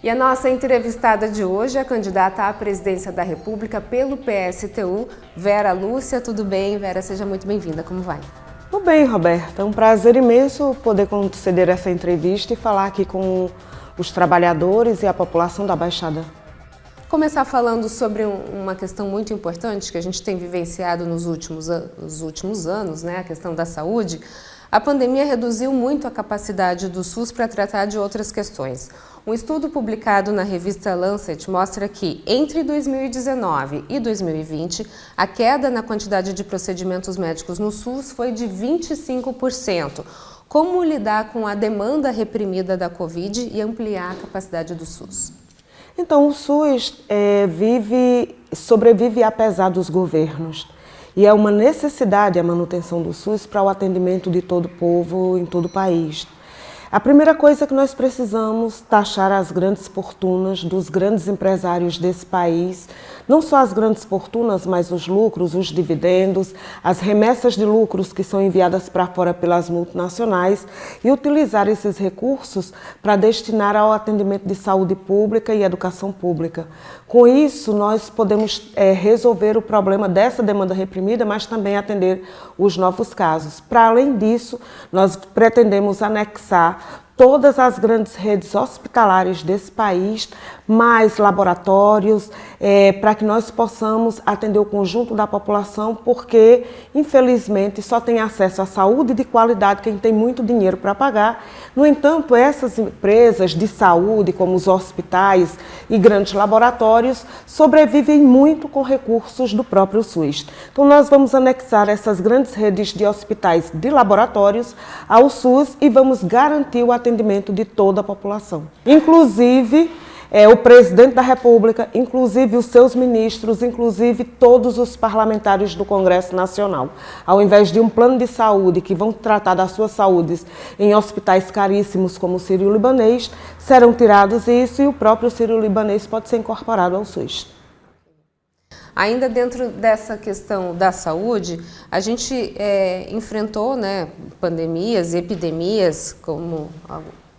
E a nossa entrevistada de hoje é a candidata à presidência da República pelo PSTU, Vera Lúcia. Tudo bem, Vera? Seja muito bem-vinda. Como vai? Tudo bem, Roberta. É um prazer imenso poder conceder essa entrevista e falar aqui com os trabalhadores e a população da Baixada. Começar falando sobre uma questão muito importante que a gente tem vivenciado nos últimos anos, né? A questão da saúde. A pandemia reduziu muito a capacidade do SUS para tratar de outras questões. Um estudo publicado na revista Lancet mostra que, entre 2019 e 2020, a queda na quantidade de procedimentos médicos no SUS foi de 25%. Como lidar com a demanda reprimida da Covid e ampliar a capacidade do SUS? Então, o SUS sobrevive apesar dos governos. E é uma necessidade a manutenção do SUS para o atendimento de todo o povo em todo o país. A primeira coisa é que nós precisamos taxar as grandes fortunas dos grandes empresários desse país, não só as grandes fortunas, mas os lucros, os dividendos, as remessas de lucros que são enviadas para fora pelas multinacionais e utilizar esses recursos para destinar ao atendimento de saúde pública e educação pública. Com isso, nós podemos resolver o problema dessa demanda reprimida, mas também atender os novos casos. Para além disso, nós pretendemos anexar todas as grandes redes hospitalares desse país, mais laboratórios, para que nós possamos atender o conjunto da população, porque, infelizmente, só tem acesso à saúde de qualidade quem tem muito dinheiro para pagar. No entanto, essas empresas de saúde, como os hospitais e grandes laboratórios, sobrevivem muito com recursos do próprio SUS. Então, nós vamos anexar essas grandes redes de hospitais de laboratórios ao SUS e vamos garantir o atendimento de toda a população. Inclusive, o presidente da República, inclusive os seus ministros, inclusive todos os parlamentares do Congresso Nacional. Ao invés de um plano de saúde que vão tratar da sua saúde em hospitais caríssimos como o Sírio-Libanês, serão tirados isso e o próprio Sírio-Libanês pode ser incorporado ao SUS. Ainda dentro dessa questão da saúde, a gente enfrentou, né, pandemias e epidemias, como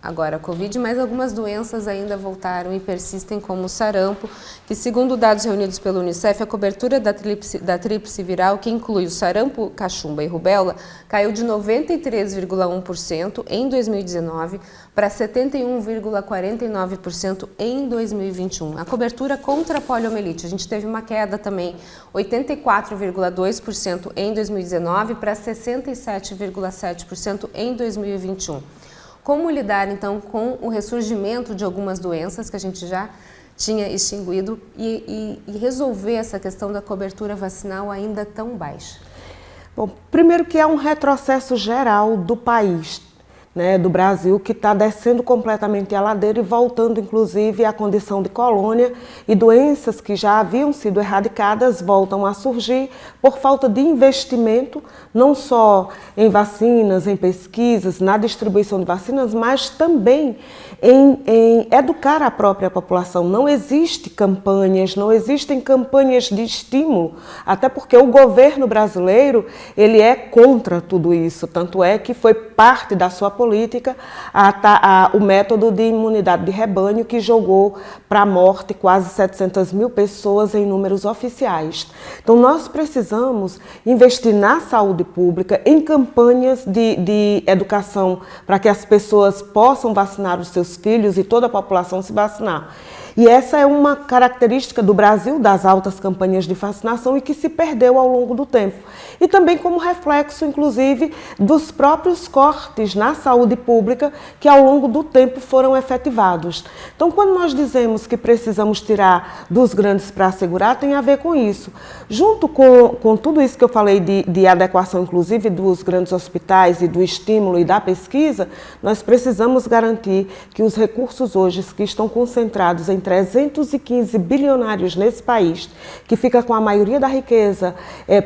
agora a Covid, mas algumas doenças ainda voltaram e persistem, como o sarampo, que, segundo dados reunidos pelo Unicef, a cobertura da tríplice viral, que inclui o sarampo, cachumba e rubéola, caiu de 93,1% em 2019 para 71,49% em 2021. A cobertura contra a poliomielite, a gente teve uma queda também, 84,2% em 2019 para 67,7% em 2021. Como lidar, então, com o ressurgimento de algumas doenças que a gente já tinha extinguido e resolver essa questão da cobertura vacinal ainda tão baixa? Bom, primeiro que é um retrocesso geral do país, né, do Brasil, que está descendo completamente a ladeira e voltando, inclusive, à condição de colônia, e doenças que já haviam sido erradicadas voltam a surgir por falta de investimento, não só em vacinas, em pesquisas, na distribuição de vacinas, mas também em educar a própria população. Não existem campanhas de estímulo, até porque o governo brasileiro ele é contra tudo isso, tanto é que foi parte da sua política o método de imunidade de rebanho, que jogou para a morte quase 700 mil pessoas em números oficiais. Então nós precisamos investir na saúde pública, em campanhas de educação para que as pessoas possam vacinar os seus filhos e toda a população se vacinar. E essa é uma característica do Brasil, das altas campanhas de vacinação, e que se perdeu ao longo do tempo. E também como reflexo, inclusive, dos próprios cortes na saúde pública que ao longo do tempo foram efetivados. Então, quando nós dizemos que precisamos tirar dos grandes para assegurar, tem a ver com isso. Junto com tudo isso que eu falei de adequação, inclusive, dos grandes hospitais e do estímulo e da pesquisa, nós precisamos garantir que os recursos hoje que estão concentrados em em 315 bilionários nesse país, que fica com a maioria da riqueza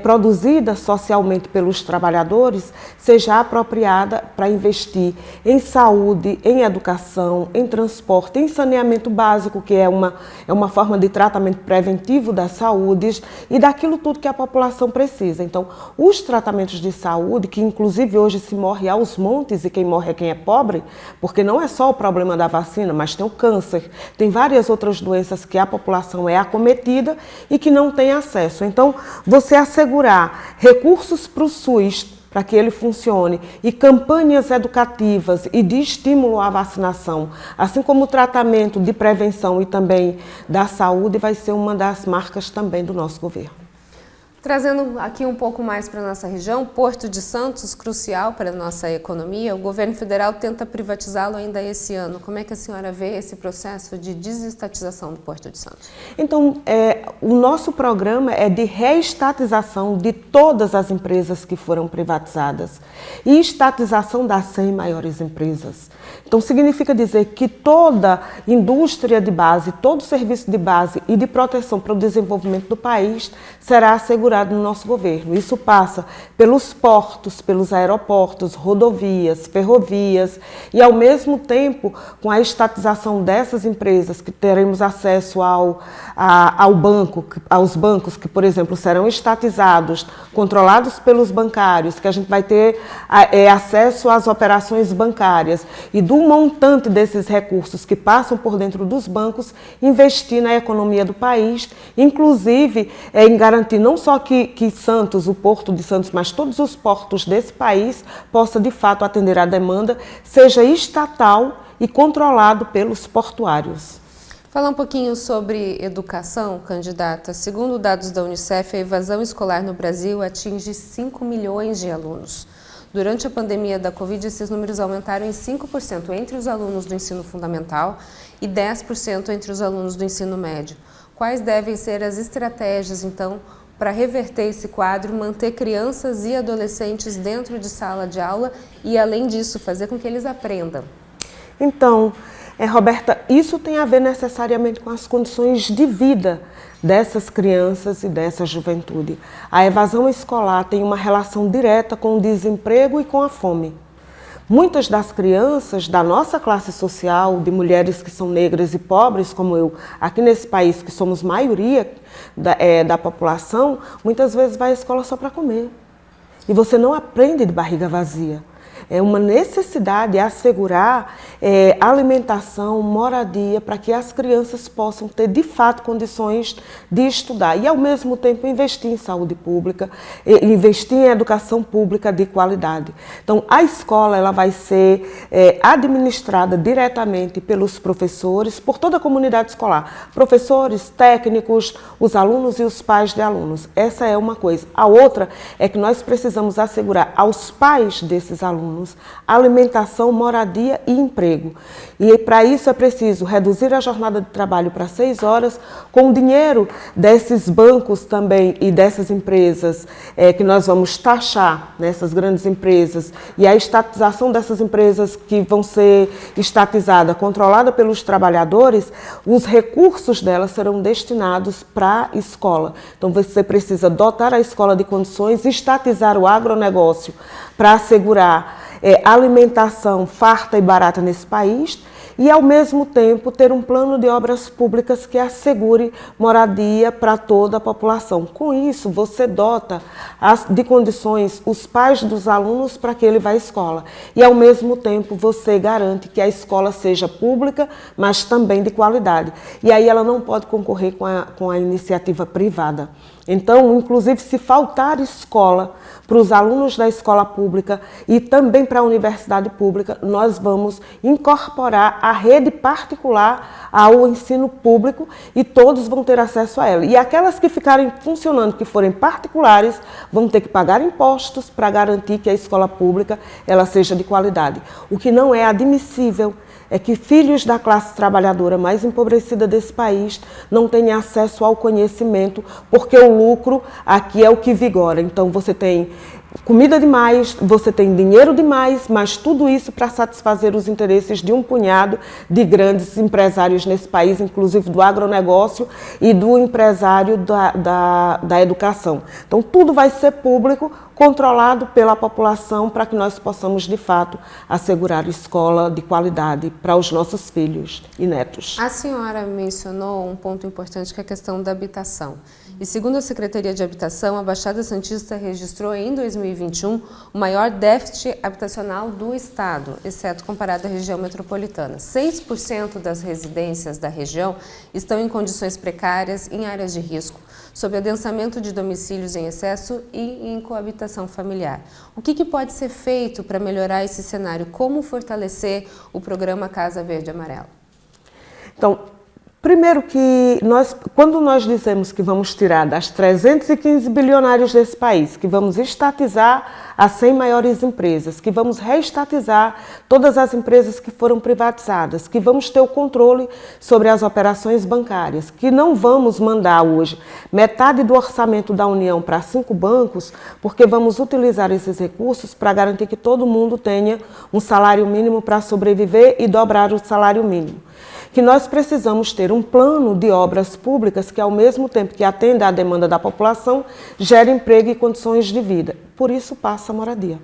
produzida socialmente pelos trabalhadores, seja apropriada para investir em saúde, em educação, em transporte, em saneamento básico, que é uma forma de tratamento preventivo da saúde e daquilo tudo que a população precisa. Então, os tratamentos de saúde, que inclusive hoje se morre aos montes e quem morre é quem é pobre, porque não é só o problema da vacina, mas tem o câncer, tem várias outras doenças que a população é acometida e que não tem acesso. Então, você assegurar recursos para o SUS, para que ele funcione, e campanhas educativas e de estímulo à vacinação, assim como o tratamento de prevenção e também da saúde, vai ser uma das marcas também do nosso governo. Trazendo aqui um pouco mais para a nossa região, Porto de Santos, crucial para a nossa economia, o governo federal tenta privatizá-lo ainda esse ano. Como é que a senhora vê esse processo de desestatização do Porto de Santos? Então, o nosso programa é de reestatização de todas as empresas que foram privatizadas e estatização das 100 maiores empresas. Então, significa dizer que toda indústria de base, todo serviço de base e de proteção para o desenvolvimento do país será assegurado no nosso governo. Isso passa pelos portos, pelos aeroportos, rodovias, ferrovias e, ao mesmo tempo, com a estatização dessas empresas, que teremos acesso aos bancos que, por exemplo, serão estatizados, controlados pelos bancários, que a gente vai ter acesso às operações bancárias e do montante desses recursos que passam por dentro dos bancos, investir na economia do país, inclusive em garantir não só que Santos, o Porto de Santos, mas todos os portos desse país possa de fato atender à demanda, seja estatal e controlado pelos portuários. Falar um pouquinho sobre educação, candidata. Segundo dados da Unicef, a evasão escolar no Brasil atinge 5 milhões de alunos. Durante a pandemia da Covid, esses números aumentaram em 5% entre os alunos do ensino fundamental e 10% entre os alunos do ensino médio. Quais devem ser as estratégias, então, para reverter esse quadro, manter crianças e adolescentes dentro de sala de aula e, além disso, fazer com que eles aprendam? Então, Roberta, isso tem a ver necessariamente com as condições de vida dessas crianças e dessa juventude. A evasão escolar tem uma relação direta com o desemprego e com a fome. Muitas das crianças da nossa classe social, de mulheres que são negras e pobres, como eu, aqui nesse país, que somos maioria da população, muitas vezes vai à escola só para comer. E você não aprende de barriga vazia. É uma necessidade assegurar alimentação, moradia, para que as crianças possam ter, de fato, condições de estudar. E, ao mesmo tempo, investir em saúde pública, investir em educação pública de qualidade. Então, a escola ela vai ser administrada diretamente pelos professores, por toda a comunidade escolar. Professores, técnicos, os alunos e os pais de alunos. Essa é uma coisa. A outra é que nós precisamos assegurar aos pais desses alunos alimentação, moradia e emprego. E para isso é preciso reduzir a jornada de trabalho para 6 horas, com o dinheiro desses bancos também e dessas empresas que nós vamos taxar nessas grandes empresas, e a estatização dessas empresas que vão ser estatizadas, controlada pelos trabalhadores, os recursos delas serão destinados para a escola. Então você precisa dotar a escola de condições, estatizar o agronegócio para assegurar alimentação farta e barata nesse país e, ao mesmo tempo, ter um plano de obras públicas que assegure moradia para toda a população. Com isso, você dota de condições os pais dos alunos para que ele vá à escola. E, ao mesmo tempo, você garante que a escola seja pública, mas também de qualidade. E aí ela não pode concorrer com a iniciativa privada. Então, inclusive, se faltar escola para os alunos da escola pública e também para a universidade pública, nós vamos incorporar a rede particular ao ensino público e todos vão ter acesso a ela. E aquelas que ficarem funcionando, que forem particulares, vão ter que pagar impostos para garantir que a escola pública ela seja de qualidade. O que não é admissível é que filhos da classe trabalhadora mais empobrecida desse país não tenham acesso ao conhecimento, porque o lucro aqui é o que vigora. Então você tem comida demais, você tem dinheiro demais, mas tudo isso para satisfazer os interesses de um punhado de grandes empresários nesse país, inclusive do agronegócio e do empresário da educação. Então, tudo vai ser público, controlado pela população, para que nós possamos, de fato, assegurar escola de qualidade para os nossos filhos e netos. A senhora mencionou um ponto importante, que é a questão da habitação. E segundo a Secretaria de Habitação, a Baixada Santista registrou em 2021 o maior déficit habitacional do estado, exceto comparado à região metropolitana. 6% das residências da região estão em condições precárias, em áreas de risco, sob adensamento de domicílios em excesso e em coabitação familiar. O que pode ser feito para melhorar esse cenário? Como fortalecer o programa Casa Verde e Amarela? Então, primeiro que quando nós dizemos que vamos tirar das 315 bilionários desse país, que vamos estatizar as 100 maiores empresas, que vamos reestatizar todas as empresas que foram privatizadas, que vamos ter o controle sobre as operações bancárias, que não vamos mandar hoje metade do orçamento da União para 5 bancos, porque vamos utilizar esses recursos para garantir que todo mundo tenha um salário mínimo para sobreviver e dobrar o salário mínimo. Que nós precisamos ter um plano de obras públicas que, ao mesmo tempo que atenda à demanda da população, gere emprego e condições de vida. Por isso passa a moradia.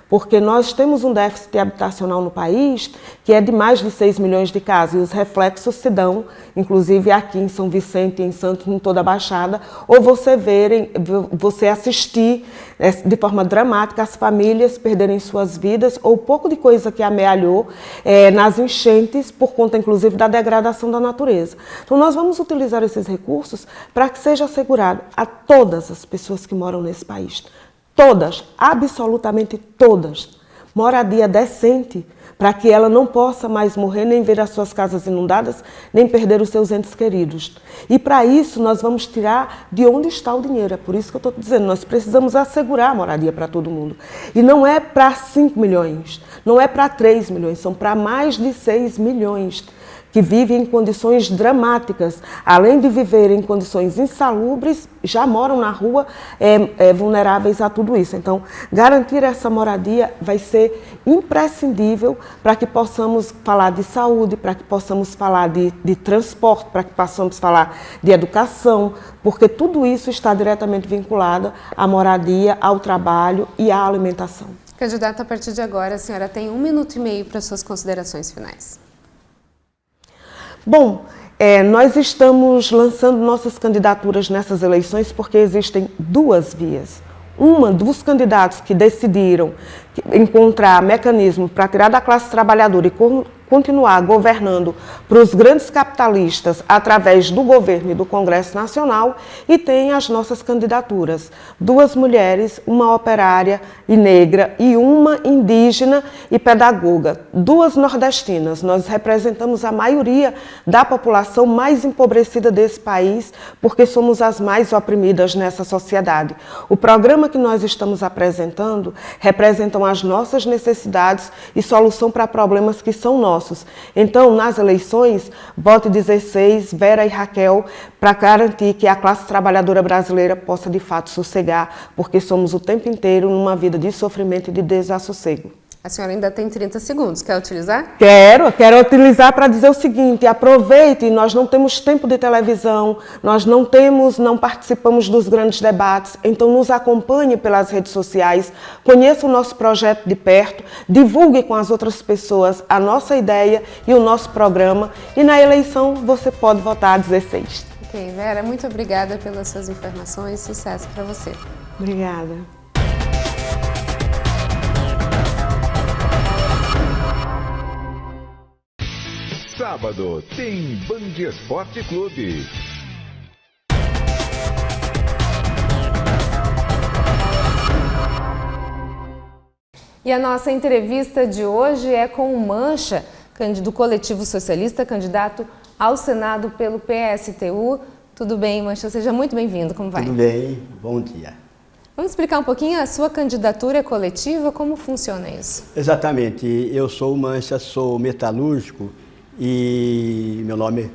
Porque nós temos um déficit habitacional no país que é de mais de 6 milhões de casas, e os reflexos se dão, inclusive aqui em São Vicente, em Santos, em toda a Baixada, ou você assistir de forma dramática as famílias perderem suas vidas, ou pouco de coisa que amealhou nas enchentes, por conta, inclusive, da degradação da natureza. Então, nós vamos utilizar esses recursos para que seja assegurado a todas as pessoas que moram nesse país, todas, absolutamente todas, moradia decente, para que ela não possa mais morrer, nem ver as suas casas inundadas, nem perder os seus entes queridos. E para isso nós vamos tirar de onde está o dinheiro. É por isso que eu estou dizendo, nós precisamos assegurar a moradia para todo mundo. E não é para 5 milhões, não é para 3 milhões, são para mais de 6 milhões. Que vivem em condições dramáticas, além de viverem em condições insalubres, já moram na rua vulneráveis a tudo isso. Então, garantir essa moradia vai ser imprescindível para que possamos falar de saúde, para que possamos falar de transporte, para que possamos falar de educação, porque tudo isso está diretamente vinculado à moradia, ao trabalho e à alimentação. Candidata, a partir de agora, a senhora tem 1 minuto e meio para suas considerações finais. Bom, nós estamos lançando nossas candidaturas nessas eleições porque existem 2 vias. Uma dos candidatos que decidiram encontrar mecanismo para tirar da classe trabalhadora e continuar governando para os grandes capitalistas através do governo e do Congresso Nacional, e tem as nossas candidaturas. 2 mulheres, uma operária e negra e uma indígena e pedagoga. 2 nordestinas. Nós representamos a maioria da população mais empobrecida desse país, porque somos as mais oprimidas nessa sociedade. O programa que nós estamos apresentando representam as nossas necessidades e solução para problemas que são nossos. Então, nas eleições, vote 16, Vera e Raquel, para garantir que a classe trabalhadora brasileira possa, de fato, sossegar, porque somos o tempo inteiro numa vida de sofrimento e de desassossego. A senhora ainda tem 30 segundos, quer utilizar? Quero utilizar para dizer o seguinte: aproveite, nós não temos tempo de televisão, nós não participamos dos grandes debates, então nos acompanhe pelas redes sociais, conheça o nosso projeto de perto, divulgue com as outras pessoas a nossa ideia e o nosso programa, e na eleição você pode votar 16. Ok, Vera, muito obrigada pelas suas informações, sucesso para você. Obrigada. Sábado tem Band Esporte Clube. E a nossa entrevista de hoje é com o Mancha, do Coletivo Socialista, candidato ao Senado pelo PSTU. Tudo bem, Mancha? Seja muito bem-vindo. Como vai? Tudo bem, bom dia. Vamos explicar um pouquinho a sua candidatura coletiva, como funciona isso? Exatamente, eu sou o Mancha, sou metalúrgico e meu nome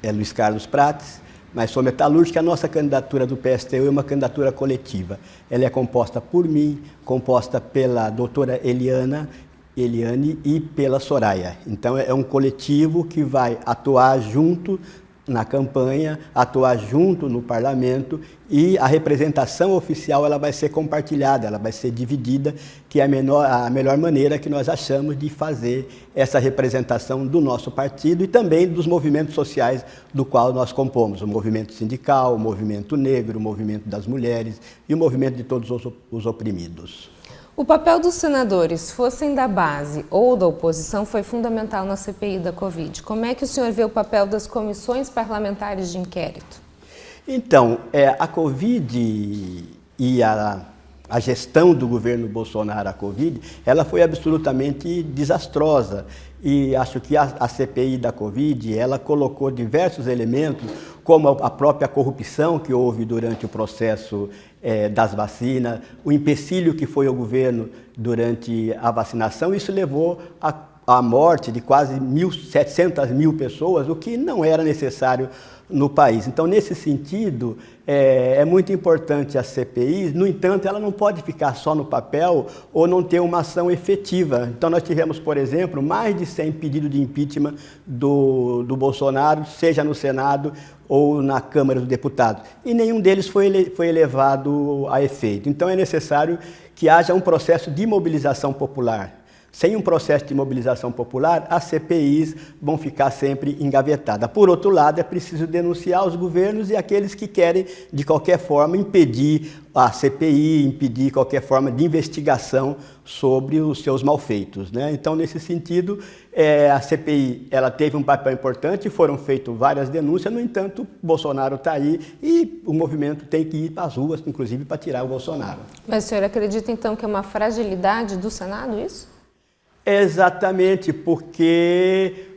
é Luiz Carlos Prates, mas sou metalúrgico. A nossa candidatura do PSTU é uma candidatura coletiva. Ela é composta por mim, composta pela doutora Eliane e pela Soraya. Então é um coletivo que vai atuar junto na campanha, atuar junto no parlamento, e a representação oficial ela vai ser compartilhada, ela vai ser dividida, que é a melhor maneira que nós achamos de fazer essa representação do nosso partido e também dos movimentos sociais do qual nós compomos, o movimento sindical, o movimento negro, o movimento das mulheres e o movimento de todos os oprimidos. O papel dos senadores, fossem da base ou da oposição, foi fundamental na CPI da Covid. Como é que o senhor vê o papel das comissões parlamentares de inquérito? Então, a Covid e a gestão do governo Bolsonaro à Covid, ela foi absolutamente desastrosa. E acho que a CPI da Covid, ela colocou diversos elementos, como a própria corrupção que houve durante o processo das vacinas, o empecilho que foi o governo durante a vacinação. Isso levou à morte de quase 700 mil pessoas, o que não era necessário no país. Então, nesse sentido, é muito importante a CPI. No entanto, ela não pode ficar só no papel ou não ter uma ação efetiva. Então, nós tivemos, por exemplo, mais de 100 pedidos de impeachment do Bolsonaro, seja no Senado ou na Câmara dos Deputados, e nenhum deles foi elevado a efeito. Então, é necessário que haja um processo de mobilização popular. Sem um processo de mobilização popular, as CPIs vão ficar sempre engavetadas. Por outro lado, é preciso denunciar os governos e aqueles que querem, de qualquer forma, impedir a CPI, impedir qualquer forma de investigação sobre os seus malfeitos, né? Então, nesse sentido, a CPI ela teve um papel importante, foram feitas várias denúncias, no entanto, Bolsonaro está aí e o movimento tem que ir para as ruas, inclusive para tirar o Bolsonaro. Mas o senhor acredita, então, que é uma fragilidade do Senado isso? Exatamente, porque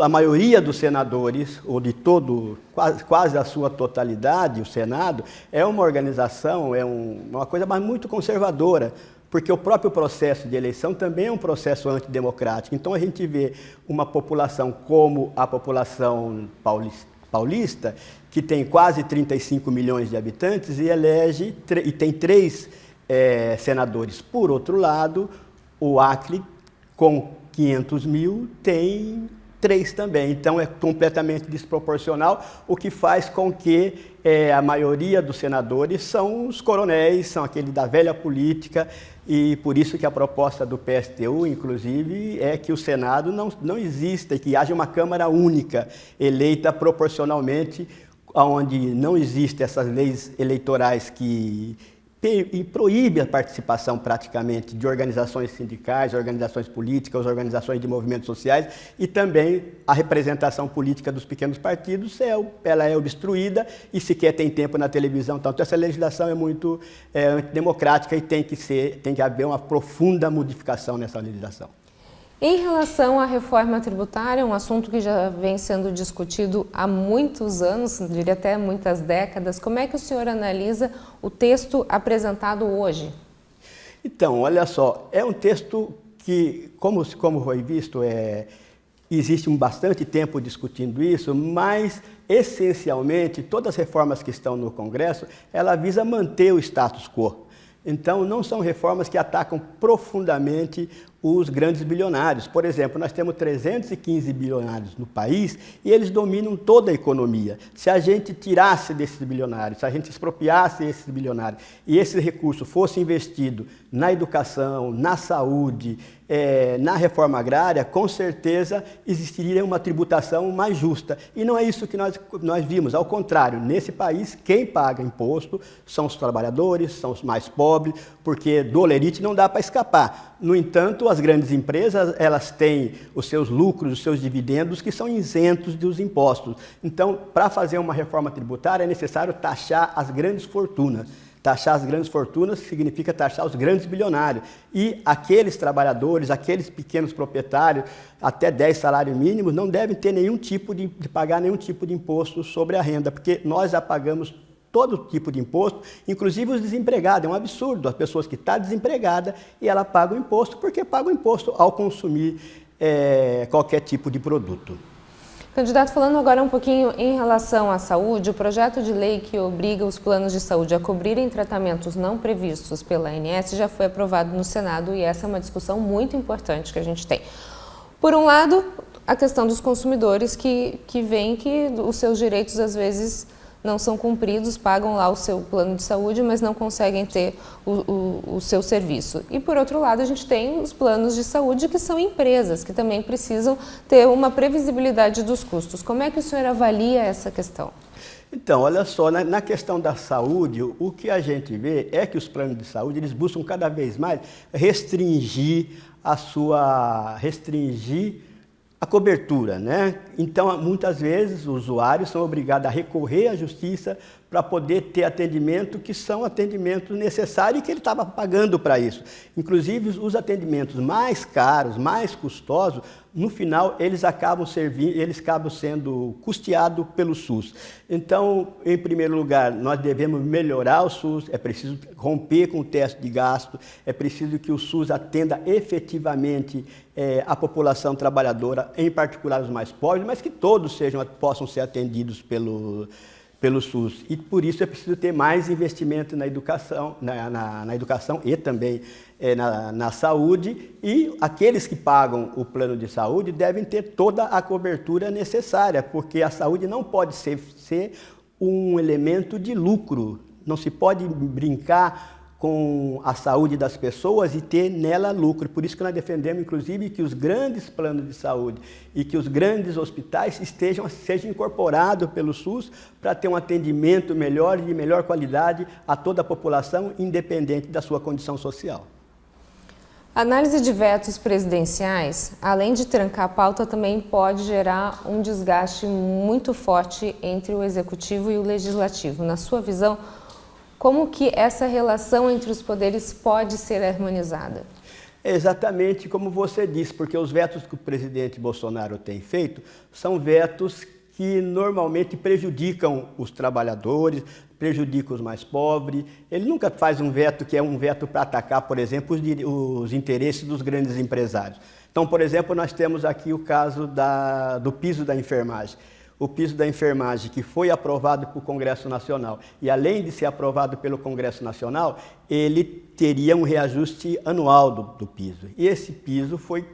a maioria dos senadores, ou de quase a sua totalidade, o Senado, é uma organização, uma coisa muito conservadora, porque o próprio processo de eleição também é um processo antidemocrático. Então a gente vê uma população como a população paulista, que tem quase 35 milhões de habitantes e tem 3 senadores. Por outro lado, o Acre, com 500 mil, tem 3 também. Então, é completamente desproporcional, o que faz com que a maioria dos senadores são os coronéis, são aqueles da velha política, e por isso que a proposta do PSTU, inclusive, é que o Senado não exista, e que haja uma Câmara única, eleita proporcionalmente, onde não existem essas leis eleitorais que proíbe a participação praticamente de organizações sindicais, organizações políticas, organizações de movimentos sociais, e também a representação política dos pequenos partidos ela é obstruída e sequer tem tempo na televisão. Então, essa legislação é muito antidemocrática e tem que haver uma profunda modificação nessa legislação. Em relação à reforma tributária, um assunto que já vem sendo discutido há muitos anos, diria até muitas décadas, como é que o senhor analisa o texto apresentado hoje? Então, olha só, é um texto que, como foi visto, existe bastante tempo discutindo isso, mas, essencialmente, todas as reformas que estão no Congresso, ela visa manter o status quo. Então, não são reformas que atacam profundamente os grandes bilionários. Por exemplo, nós temos 315 bilionários no país e eles dominam toda a economia. Se a gente tirasse desses bilionários, se a gente expropriasse esses bilionários e esse recurso fosse investido na educação, na saúde, na reforma agrária, com certeza existiria uma tributação mais justa. E não é isso que nós vimos. Ao contrário, nesse país, quem paga imposto são os trabalhadores, são os mais pobres, porque do olerite não dá para escapar. No entanto, as grandes empresas, elas têm os seus lucros, os seus dividendos, que são isentos dos impostos. Então, para fazer uma reforma tributária, é necessário taxar as grandes fortunas. Taxar as grandes fortunas significa taxar os grandes bilionários. E aqueles trabalhadores, aqueles pequenos proprietários, até 10 salários mínimos, não devem ter pagar nenhum tipo de imposto sobre a renda, porque nós já pagamos todo tipo de imposto, inclusive os desempregados. É um absurdo, as pessoas que estão desempregadas e ela paga o imposto, porque paga o imposto ao consumir qualquer tipo de produto. Candidato, falando agora um pouquinho em relação à saúde, o projeto de lei que obriga os planos de saúde a cobrirem tratamentos não previstos pela ANS já foi aprovado no Senado e essa é uma discussão muito importante que a gente tem. Por um lado, a questão dos consumidores que veem que os seus direitos às vezes não são cumpridos, pagam lá o seu plano de saúde, mas não conseguem ter o seu serviço. E por outro lado, a gente tem os planos de saúde que são empresas, que também precisam ter uma previsibilidade dos custos. Como é que o senhor avalia essa questão? Então, olha só, na questão da saúde, o que a gente vê é que os planos de saúde, eles buscam cada vez mais restringir a cobertura, né? Então, muitas vezes, os usuários são obrigados a recorrer à justiça para poder ter atendimento que são atendimentos necessários e que ele estava pagando para isso. Inclusive, os atendimentos mais caros, mais custosos, no final, eles acabam sendo custeados pelo SUS. Então, em primeiro lugar, nós devemos melhorar o SUS, é preciso romper com o teto de gasto, é preciso que o SUS atenda efetivamente a população trabalhadora, em particular os mais pobres, mas que todos possam ser atendidos pelo SUS. E por isso é preciso ter mais investimento na educação, na educação e também na saúde. E aqueles que pagam o plano de saúde devem ter toda a cobertura necessária, porque a saúde não pode ser um elemento de lucro. Não se pode brincar com a saúde das pessoas e ter nela lucro. Por isso que nós defendemos, inclusive, que os grandes planos de saúde e que os grandes hospitais sejam incorporados pelo SUS para ter um atendimento melhor e de melhor qualidade a toda a população, independente da sua condição social. A análise de vetos presidenciais, além de trancar a pauta, também pode gerar um desgaste muito forte entre o Executivo e o Legislativo. Na sua visão, como que essa relação entre os poderes pode ser harmonizada? É exatamente como você disse, porque os vetos que o presidente Bolsonaro tem feito são vetos que normalmente prejudicam os trabalhadores, prejudicam os mais pobres. Ele nunca faz um veto que é um veto para atacar, por exemplo, os interesses dos grandes empresários. Então, por exemplo, nós temos aqui o caso do piso da enfermagem. O piso da enfermagem que foi aprovado pelo Congresso Nacional e além de ser aprovado pelo Congresso Nacional, ele teria um reajuste anual do piso. E esse piso foi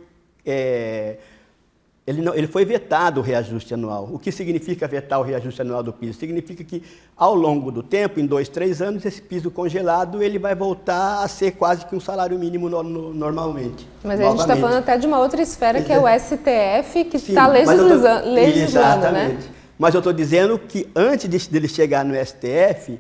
ele foi vetado o reajuste anual. O que significa vetar o reajuste anual do piso? Significa que, ao longo do tempo, em 2, 3 anos, esse piso congelado ele vai voltar a ser quase que um salário mínimo normalmente. Mas a gente está falando até de uma outra esfera, que é o STF, que está legislando, exatamente. Né? Mas eu estou dizendo que, antes dele chegar no STF,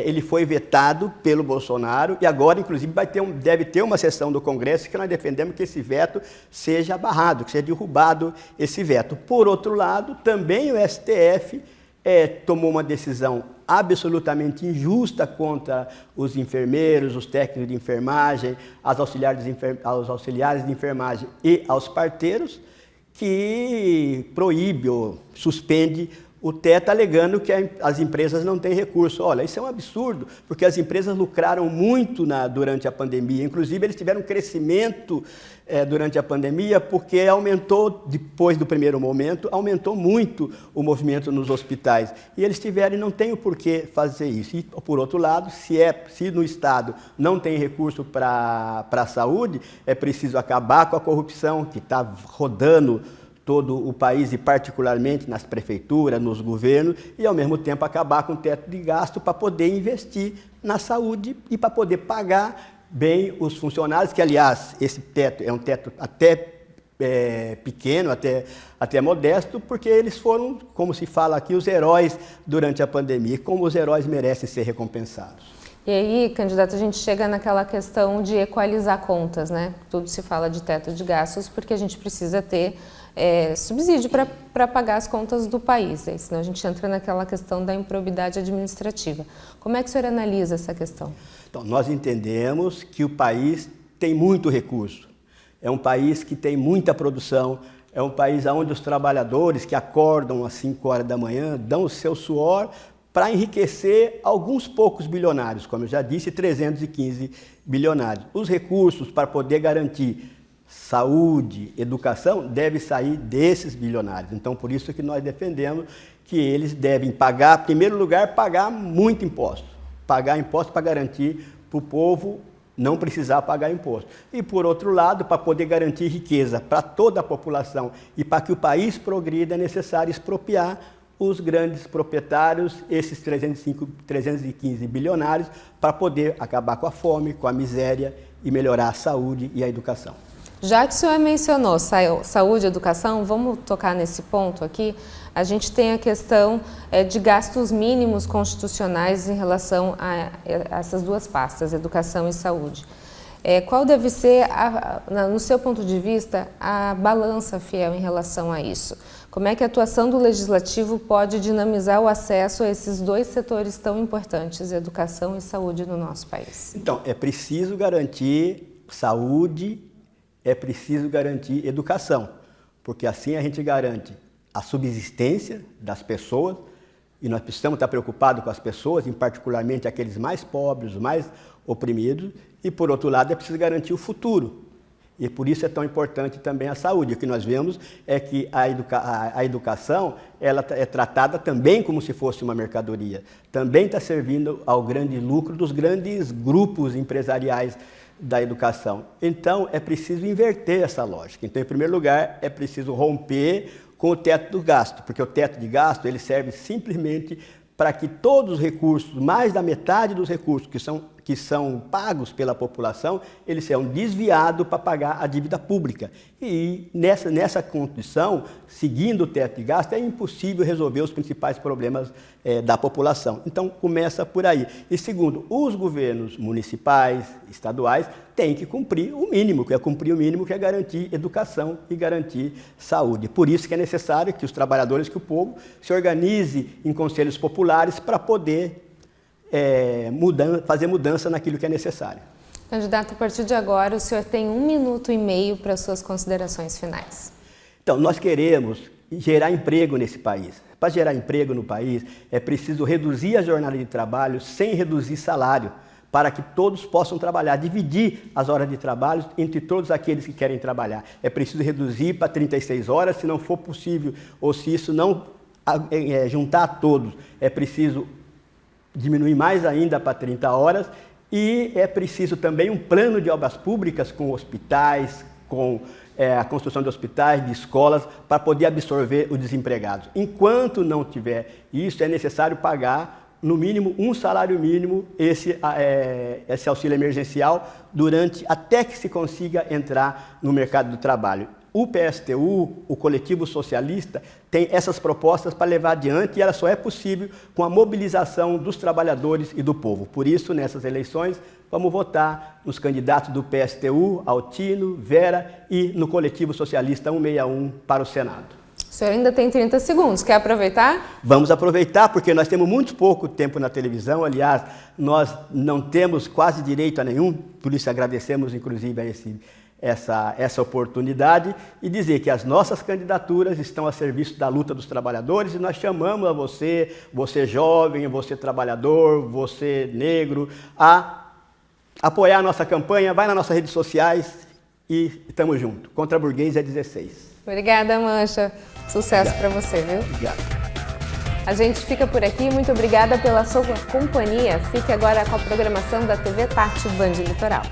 ele foi vetado pelo Bolsonaro e agora, inclusive, deve ter uma sessão do Congresso que nós defendemos que esse veto seja barrado, que seja derrubado esse veto. Por outro lado, também o STF tomou uma decisão absolutamente injusta contra os enfermeiros, os técnicos de enfermagem, aos auxiliares de enfermagem e aos parteiros, que proíbe ou suspende o teto, alegando que as empresas não têm recurso. Olha, isso é um absurdo, porque as empresas lucraram muito durante a pandemia. Inclusive, eles tiveram um crescimento durante a pandemia, porque aumentou, depois do primeiro momento, aumentou muito o movimento nos hospitais. E eles tiveram e não tem o porquê fazer isso. E, por outro lado, se no Estado não tem recurso para a saúde, é preciso acabar com a corrupção que está rodando todo o país e particularmente nas prefeituras, nos governos, e ao mesmo tempo acabar com o teto de gasto para poder investir na saúde e para poder pagar bem os funcionários, que aliás esse teto é um teto até pequeno, até modesto, porque eles foram, como se fala aqui, os heróis durante a pandemia, e como os heróis merecem ser recompensados. E aí, candidato, a gente chega naquela questão de equalizar contas, né? Tudo se fala de teto de gastos porque a gente precisa ter subsídio para pagar as contas do país, né? Senão a gente entra naquela questão da improbidade administrativa. Como é que o senhor analisa essa questão? Então, nós entendemos que o país tem muito recurso, é um país que tem muita produção, é um país onde os trabalhadores que acordam às 5 horas da manhã dão o seu suor para enriquecer alguns poucos bilionários, como eu já disse, 315 bilionários. Os recursos para poder garantir saúde, educação, deve sair desses bilionários. Então, por isso que nós defendemos que eles devem pagar, em primeiro lugar, pagar muito imposto. Pagar imposto para garantir para o povo não precisar pagar imposto. E, por outro lado, para poder garantir riqueza para toda a população e para que o país progrida, é necessário expropriar os grandes proprietários, esses 315 bilionários, para poder acabar com a fome, com a miséria e melhorar a saúde e a educação. Já que o senhor mencionou saúde e educação, vamos tocar nesse ponto aqui. A gente tem a questão de gastos mínimos constitucionais em relação a essas duas pastas, educação e saúde. Qual deve ser, no seu ponto de vista, a balança fiel em relação a isso? Como é que a atuação do Legislativo pode dinamizar o acesso a esses dois setores tão importantes, educação e saúde, no nosso país? Então, é preciso garantir saúde, é preciso garantir educação, porque assim a gente garante a subsistência das pessoas, e nós precisamos estar preocupados com as pessoas, em particularmente aqueles mais pobres, os mais oprimidos, e por outro lado é preciso garantir o futuro. E por isso é tão importante também a saúde. O que nós vemos é que a educação ela é tratada também como se fosse uma mercadoria. Também está servindo ao grande lucro dos grandes grupos empresariais da educação. Então é preciso inverter essa lógica. Então, em primeiro lugar, é preciso romper com o teto do gasto, porque o teto de gasto ele serve simplesmente para que todos os recursos, mais da metade dos recursos que são pagos pela população, eles sejam desviados para pagar a dívida pública. E nessa condição, seguindo o teto de gasto, é impossível resolver os principais problemas da população. Então, começa por aí. E segundo, os governos municipais, estaduais, têm que cumprir o mínimo, que é garantir educação e garantir saúde. Por isso que é necessário que os trabalhadores, que o povo, se organize em conselhos populares para poder fazer mudança naquilo que é necessário. Candidato, a partir de agora, o senhor tem 1 minuto e meio para suas considerações finais. Então, nós queremos gerar emprego nesse país. Para gerar emprego no país, é preciso reduzir a jornada de trabalho sem reduzir salário, para que todos possam trabalhar, dividir as horas de trabalho entre todos aqueles que querem trabalhar. É preciso reduzir para 36 horas, se não for possível, ou se isso não juntar todos, é preciso diminuir mais ainda para 30 horas, e é preciso também um plano de obras públicas com hospitais, com a construção de hospitais, de escolas, para poder absorver os desempregados. Enquanto não tiver isso, é necessário pagar, no mínimo, um salário mínimo, esse auxílio emergencial, até que se consiga entrar no mercado do trabalho. O PSTU, o Coletivo Socialista, tem essas propostas para levar adiante, e ela só é possível com a mobilização dos trabalhadores e do povo. Por isso, nessas eleições, vamos votar nos candidatos do PSTU, Altino, Vera, e no Coletivo Socialista 161 para o Senado. O senhor ainda tem 30 segundos, quer aproveitar? Vamos aproveitar, porque nós temos muito pouco tempo na televisão. Aliás, nós não temos quase direito a nenhum, por isso agradecemos inclusive a essa oportunidade, e dizer que as nossas candidaturas estão a serviço da luta dos trabalhadores, e nós chamamos a você jovem, você trabalhador, você negro, a apoiar a nossa campanha. Vai nas nossas redes sociais e estamos juntos. Contra Burguês é 16. Obrigada, Mancha. Sucesso para você, viu? Obrigado. A gente fica por aqui. Muito obrigada pela sua companhia. Fique agora com a programação da TV Tati Band Litoral.